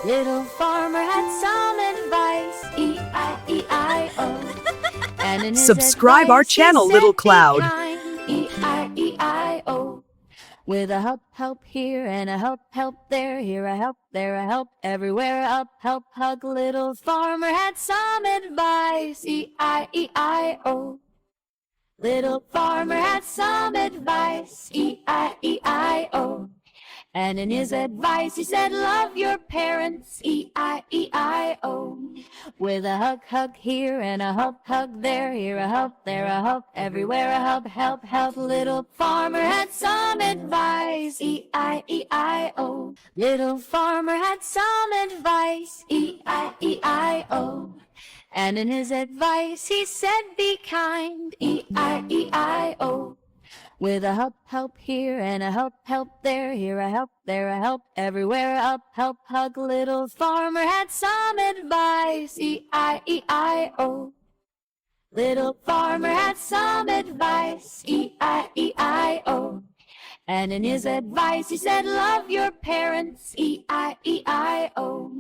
Little farmer had some advice, E-I-E-I-O. And in his Subscribe our advice, he channel, said, Little "Be Cloud." kind, E-I-E-I-O. With a help here and a help there, here a help, there a help, everywhere a help, hug. Little farmer had some advice, E-I-E-I-O. Little farmer had some advice, E-I-E-I-O. And in his advice he said, love your parents, E-I-E-I-O. With a hug here and a hug there, here a help, there a help, everywhere a help. Little farmer had some advice, E-I-E-I-O. Little farmer had some advice, E-I-E-I-O. And in his advice he said, be kind, E-I-E-I-O. With a help here and a help there, here a help, there a help, everywhere a help, hug. Little farmer had some advice, E-I-E-I-O. Little farmer had some advice, E-I-E-I-O. And in his advice he said, love your parents, E-I-E-I-O.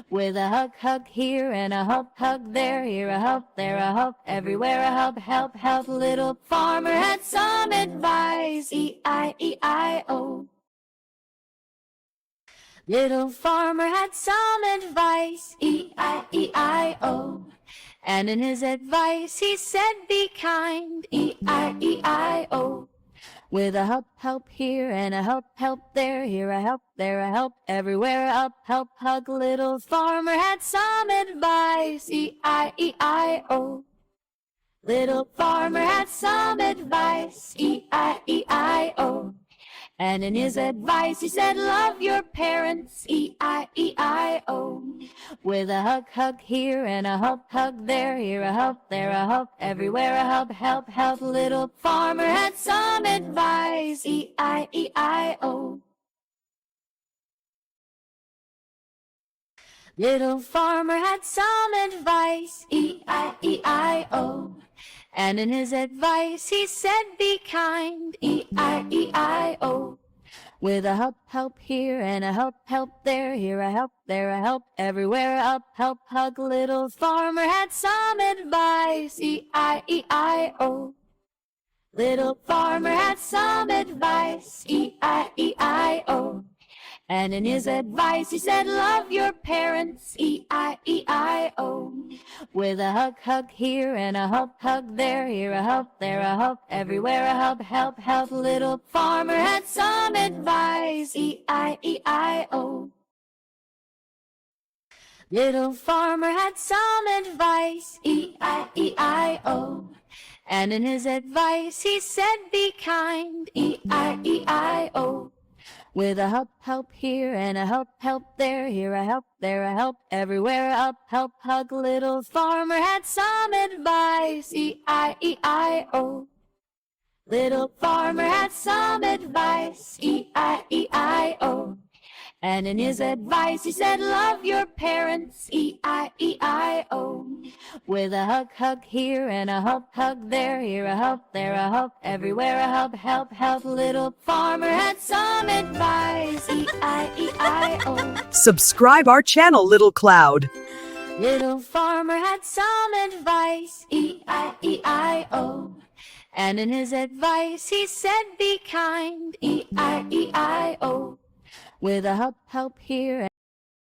With a hug here and a hug there, here a help, there a help, everywhere a help. Little farmer had some advice, E-I-E-I-O. Little farmer had some advice, E-I-E-I-O. And in his advice he said, be kind, E-I-E-I-O. With a help here and a help there, here a help, there a help, everywhere a help, hug. Little farmer had some advice, E-I-E-I-O. Little farmer had some advice, E-I-E-I-O. And in his advice he said, love your parents, E-I-E-I-O. With a hug here and a hug there, here a help, there a help, everywhere a help. Little farmer had some advice, E-I-E-I-O. Little farmer had some advice, E-I-E-I-O. And in his advice he said, be kind, E-I-E-I-O. With a help here and a help there, here a help, there a help, everywhere a help, hug. Little farmer had some advice, E-I-E-I-O. Little farmer had some advice, E-I-E-I-O. And in his advice he said, love your parents, E-I-E-I-O. With a hug here and a hug there, here a help, there a help, everywhere a help. Little farmer had some advice, E-I-E-I-O. Little farmer had some advice, E-I-E-I-O. And in his advice he said, be kind, E-I-E-I-O. With a help here and a help there, here a help, there a help, everywhere a help, hug. Little farmer had some advice, E-I-E-I-O. Little farmer had some advice, E-I-E-I-O. And in his advice he said, love your parents, E-I-E-I-O. With a hug here and a hug there, here a help, there a help, everywhere a help. Little farmer had some advice, E-I-E-I-O. Subscribe our channel, Little Cloud. Little farmer had some advice, E-I-E-I-O. And in his advice he said, be kind, E-I-E-I-O. With a help here